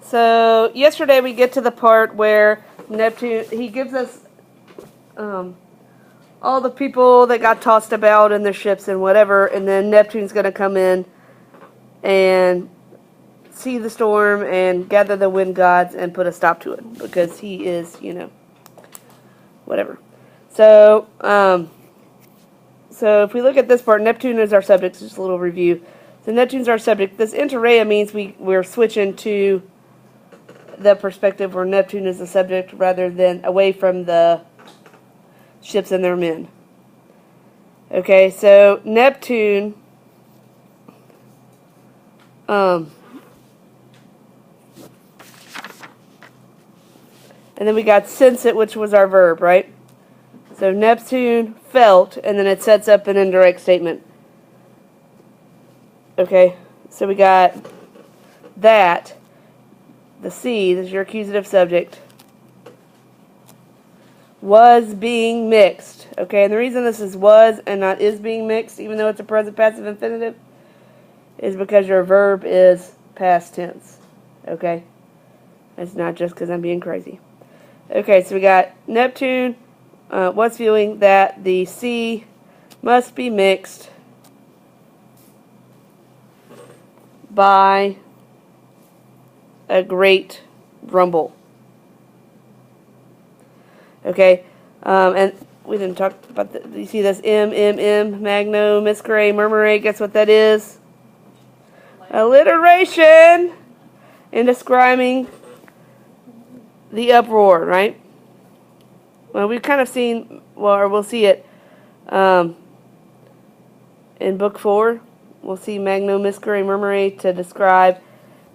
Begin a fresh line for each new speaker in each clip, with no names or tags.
So yesterday we get to the part where Neptune, he gives us all the people that got tossed about in their ships and whatever, and then Neptune's going to come in and see the storm and gather the wind gods and put a stop to it because he is, whatever. So, so if we look at this part, Neptune is our subject. Just a little review. So Neptune's our subject. This inter rea means we're switching to the perspective where Neptune is the subject rather than away from the ships and their men. Okay, so Neptune, and then we got sense it, which was our verb, right? So Neptune felt, and then it sets up an indirect statement. Okay, so we got that. The sea, this is your accusative subject, was being mixed. Okay, and the reason this is was and not is being mixed, even though it's a present passive infinitive, is because your verb is past tense. Okay? It's not just because I'm being crazy. Okay, so we got Neptune was feeling that the sea must be mixed by a great rumble. Okay, and we didn't talk about you see this magno, miscere, murmure. Guess what that is? Alliteration in describing the uproar, right? Well, we've kind of seen, or we'll see it in book 4. We'll see magno, miscere, murmure to describe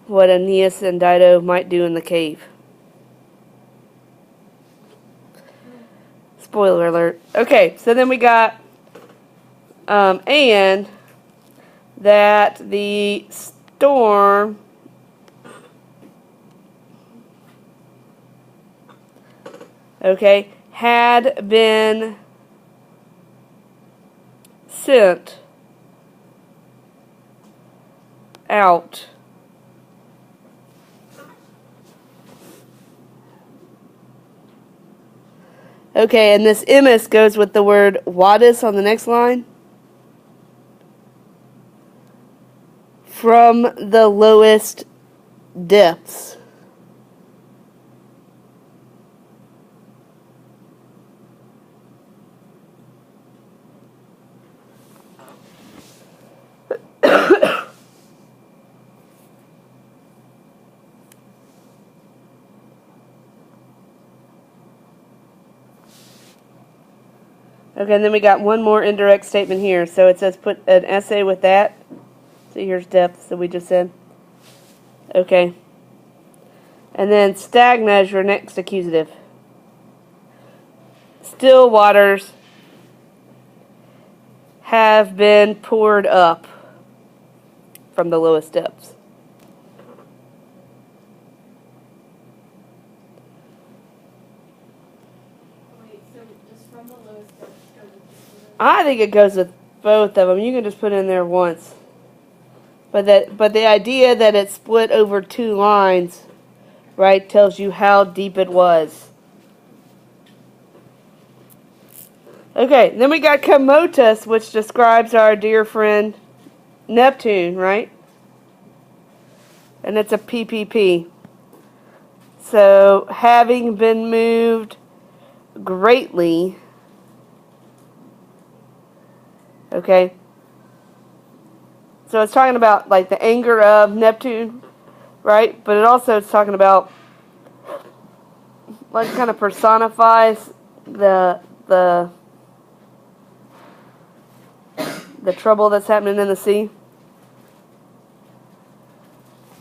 what Aeneas and Dido might do in the cave. Spoiler alert. Okay, so then we got and that the storm had been sent out okay, and this emis goes with the word wadis on the next line. From the lowest depths. Okay, and then we got one more indirect statement here. So it says put an essay with that. So here's depth, so we just said. Okay. And then stagna is your next accusative. Still waters have been poured up from the lowest depths. I think it goes with both of them. You can just put it in there once. But the idea that it's split over 2 lines, right, tells you how deep it was. Okay, then we got Comotus, which describes our dear friend Neptune, right? And it's a PPP. So, having been moved greatly. Okay. So it's talking about like the anger of Neptune, right? But it also is talking about like kind of personifies the trouble that's happening in the sea.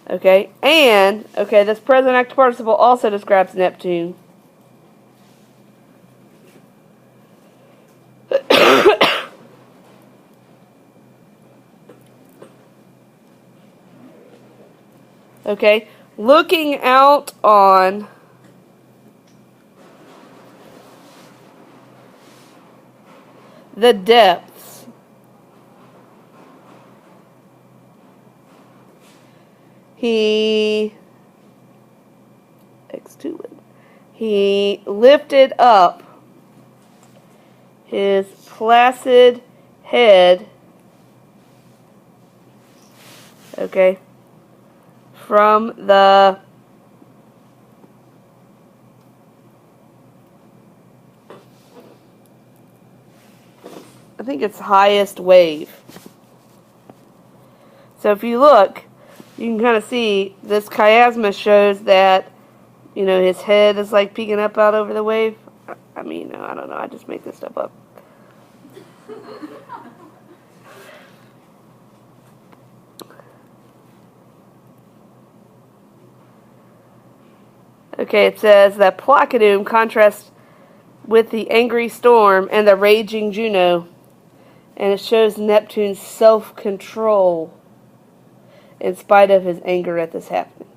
Okay. And this present active participle also describes Neptune. Okay, looking out on the depths. He X2. He lifted up his placid head, okay, from the I think it's highest wave. So if you look, you can kind of see this chiasmus shows that, you know, his head is like peeking up out over the wave. I mean, no, I don't know. I just make this stuff up. Okay, it says that Placidum contrasts with the angry storm and the raging Juno, and it shows Neptune's self-control in spite of his anger at this happening.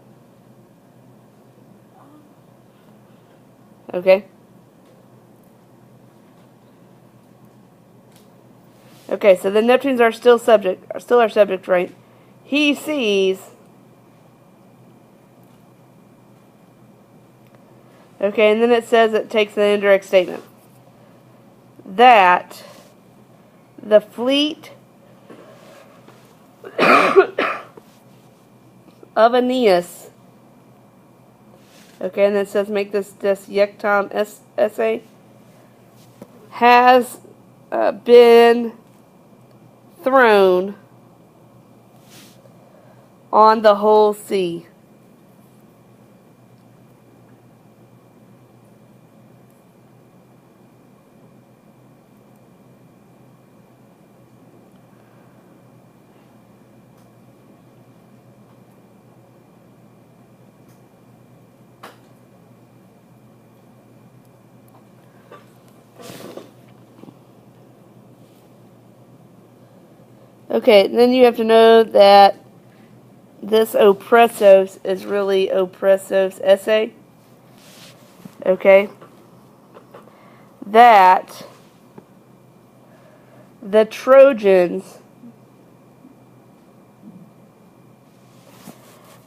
Okay? Okay, so the Neptunes are still our subject, right? He sees. Okay, and then it says it takes an indirect statement that the fleet of Aeneas, okay, and then it says make this yectom essay, has been thrown on the whole sea. Okay, then you have to know that this oppressos is really oppressos essay. Okay? That the Trojans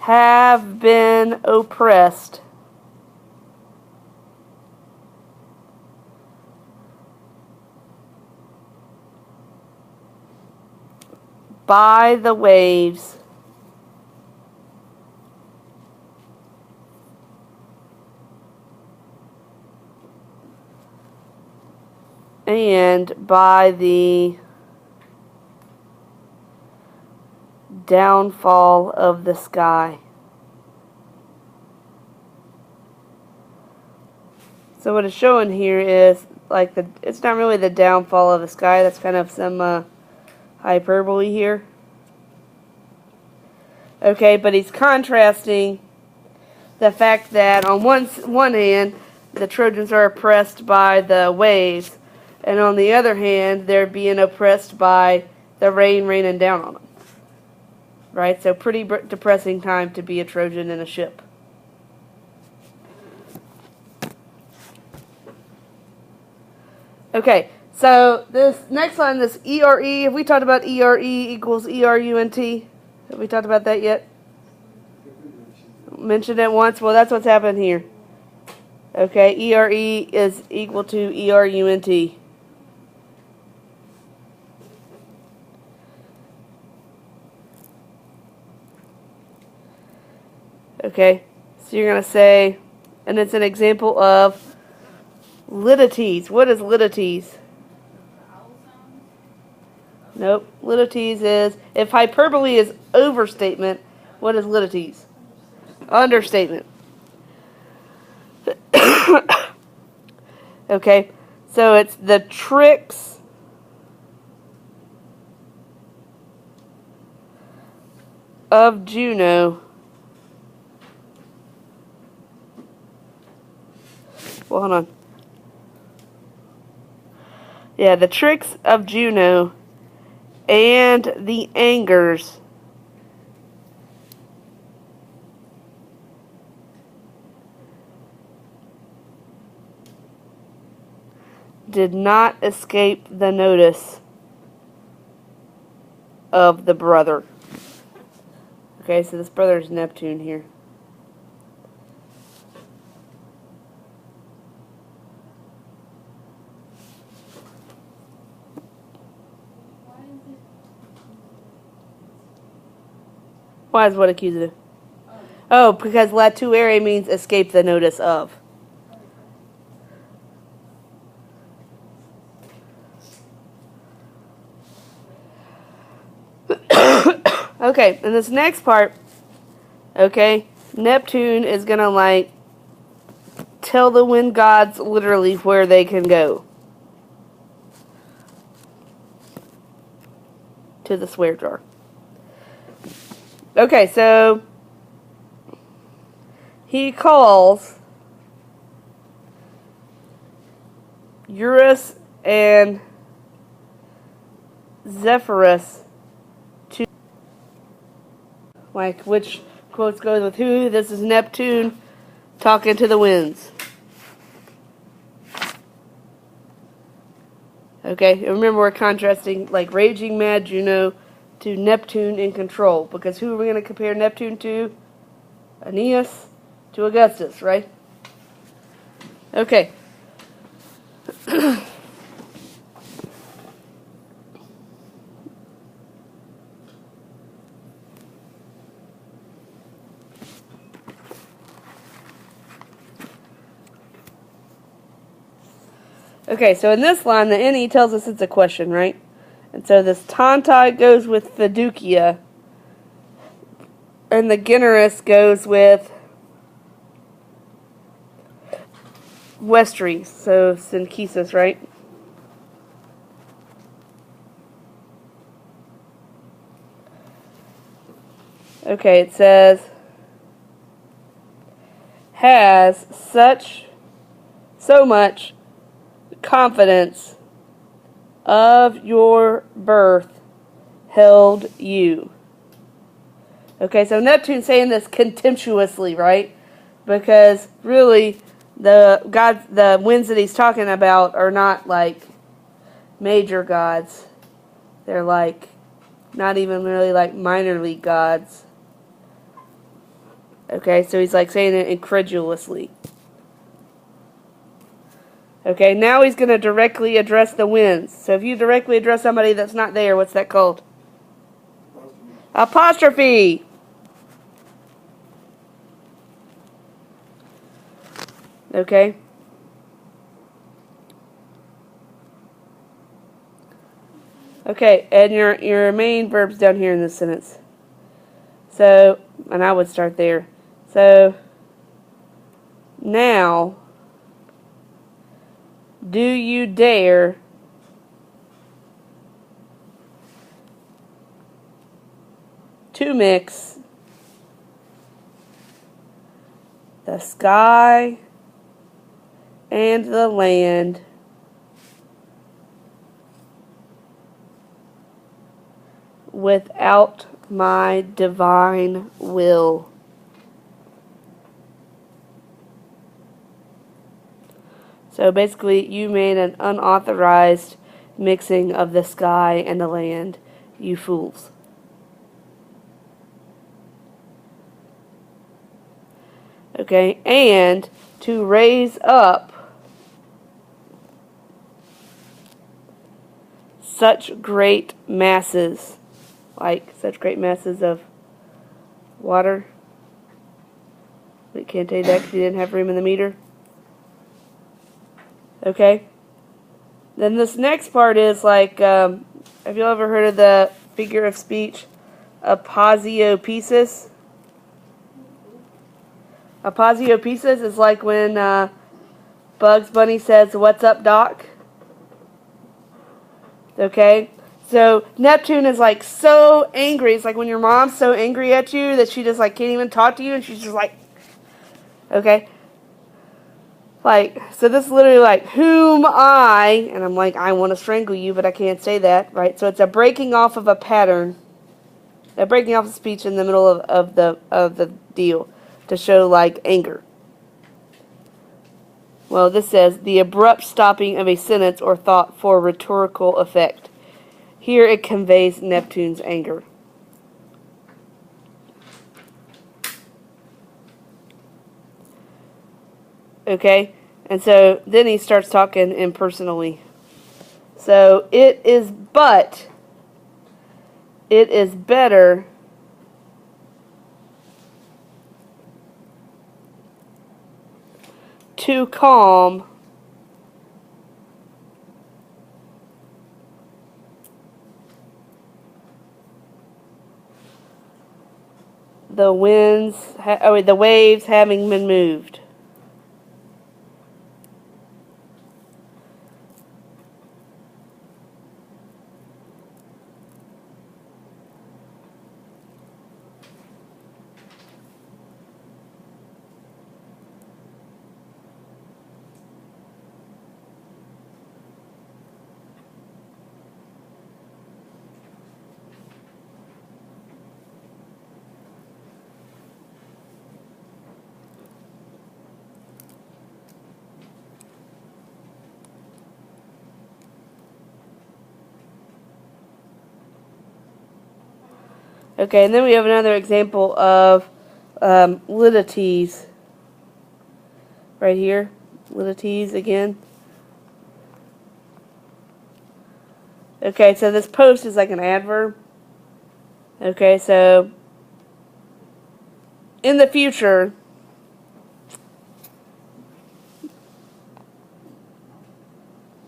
have been oppressed by the waves and by the downfall of the sky. So what it's showing here is like it's not really the downfall of the sky. That's kind of some hyperbole here. Okay, but he's contrasting the fact that on one hand the Trojans are oppressed by the waves, and on the other hand they're being oppressed by the rain raining down on them. Right? So pretty depressing time to be a Trojan in a ship. Okay, so this next line, this ERE, have we talked about ERE equals ERUNT? Have we talked about that yet? Mentioned it once? Well, that's what's happened here. Okay, ERE is equal to ERUNT. Okay, so you're going to say, and it's an example of litites. What is litites? Nope. Litites is, if hyperbole is overstatement, what is litites? Understatement. Okay, so it's the tricks of Juno. Well, hold on. Yeah, the tricks of Juno and the angers did not escape the notice of the brother. Okay, so this brother is Neptune here. Why is what accusative? Oh, because latuere means escape the notice of. Okay, and this next part, okay, Neptune is going to, like, tell the wind gods literally where they can go. To the swear jar. Okay, so he calls Eurus and Zephyrus to, like, which quotes goes with who? This is Neptune talking to the winds. Okay, and remember we're contrasting, like, raging mad Juno to Neptune in control. Because who are we going to compare Neptune to? Aeneas to Augustus, right? Okay. Okay, so in this line, the Aeneid tells us it's a question, right? And so this Tanta goes with Fiducia, and the Generis goes with Westry, so Synchesis, right? Okay, it says, has so much confidence of your birth held you. Okay, so Neptune's saying this contemptuously, right? Because really, the winds that he's talking about are not like major gods. They're like not even really like minor league gods. Okay, so he's like saying it incredulously. Okay, now he's going to directly address the winds. So if you directly address somebody that's not there, what's that called? Apostrophe. Okay. Okay, and your main verb's down here in this sentence. So, and I would start there. So, now, do you dare to mix the sky and the land without my divine will? So basically, you made an unauthorized mixing of the sky and the land, you fools. Okay, and to raise up such great masses, like such great masses of water. We can't take that because you didn't have room in the meter. Okay. Then this next part is like, have you ever heard of the figure of speech, aposiopesis? Aposiopesis is like when Bugs Bunny says, "What's up, Doc?" Okay? So Neptune is like so angry. It's like when your mom's so angry at you that she just like can't even talk to you, and she's just like, okay? Like, so this is literally like, whom I, and I'm like, I want to strangle you, but I can't say that, right? So it's a breaking off of a pattern, a breaking off of speech in the middle of the deal to show like anger. Well, this says the abrupt stopping of a sentence or thought for rhetorical effect. Here it conveys Neptune's anger. Okay? And so then he starts talking impersonally. So it is better to calm the the waves having been moved. Okay, and then we have another example of lidities right here. Lidities again. Okay, so this post is like an adverb. Okay, so in the future,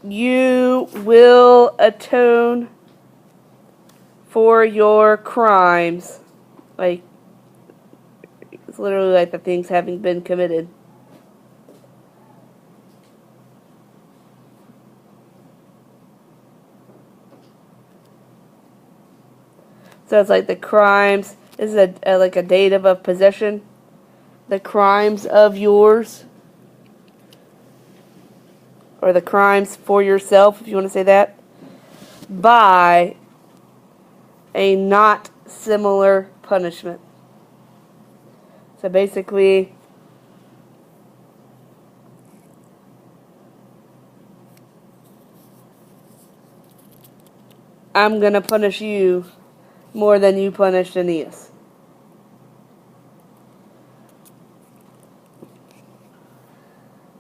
you will atone for your crimes. Like, it's literally like the things having been committed. So it's like the crimes. This is like a dative of possession. The crimes of yours. Or the crimes for yourself, if you want to say that. By a not similar punishment. So basically, I'm going to punish you more than you punished Aeneas.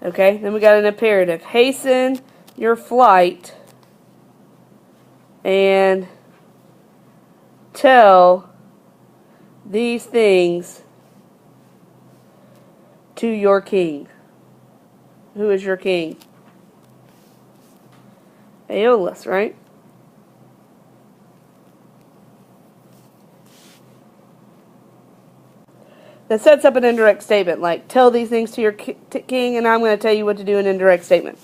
Okay, then we got an imperative. Hasten your flight and tell these things to your king. Who is your king? Aeolus, right? That sets up an indirect statement, like, tell these things to your king, and I'm going to tell you what to do in an indirect statement.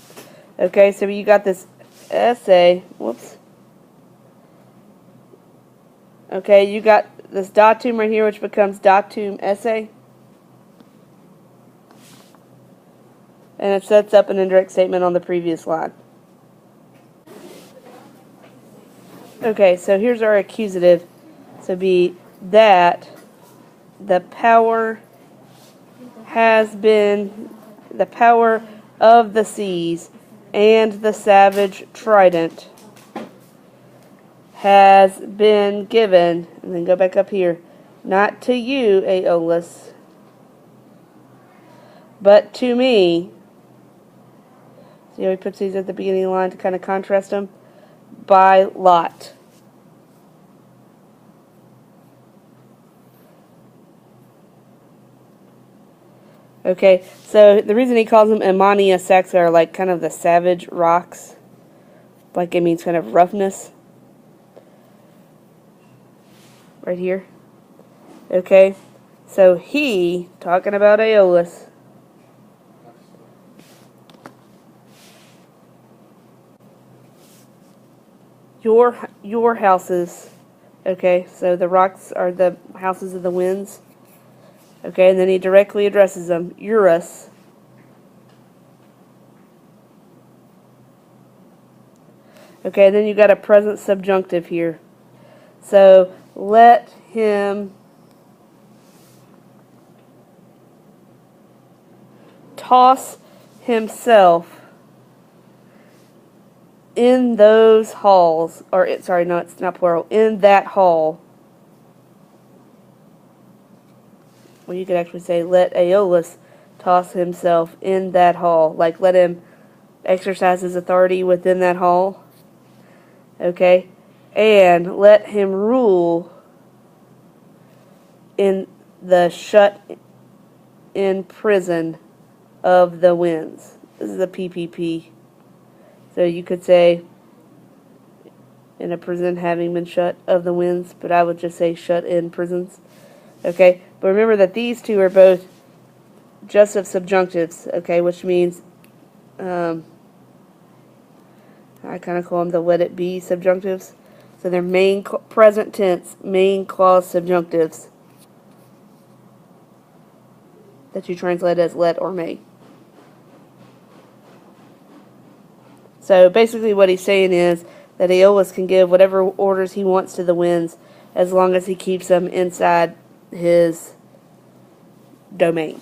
Okay, so you got this essay. Whoops. Okay, you got this datum right here, which becomes datum essay. And it sets up an indirect statement on the previous line. Okay, so here's our accusative. So be that the power of the seas and the savage trident has been given, and then go back up here, not to you, Aeolus, but to me. See how he puts these at the beginning of the line to kind of contrast them? By lot. Okay, so the reason he calls them Aemonia Saxa are like kind of the savage rocks. Like it means kind of roughness. Right here. Okay, so he, talking about Aeolus, your houses. Okay, so the rocks are the houses of the winds. Okay, and then he directly addresses them. Eurus. Okay, and then you got a present subjunctive here. So let him toss himself in those halls, or sorry, no, it's not plural, in that hall. Well, you could actually say, let Aeolus toss himself in that hall. Like, let him exercise his authority within that hall. Okay? And let him rule in the shut-in prison of the winds. This is a PPP. So you could say, in a prison having been shut of the winds, but I would just say shut in prisons. Okay, but remember that these two are both jussive subjunctives, okay, which means, I kind of call them the let it be subjunctives. So they're main present tense, main clause subjunctives that you translate as let or may. So basically what he's saying is that Aeolus can give whatever orders he wants to the winds as long as he keeps them inside his domain.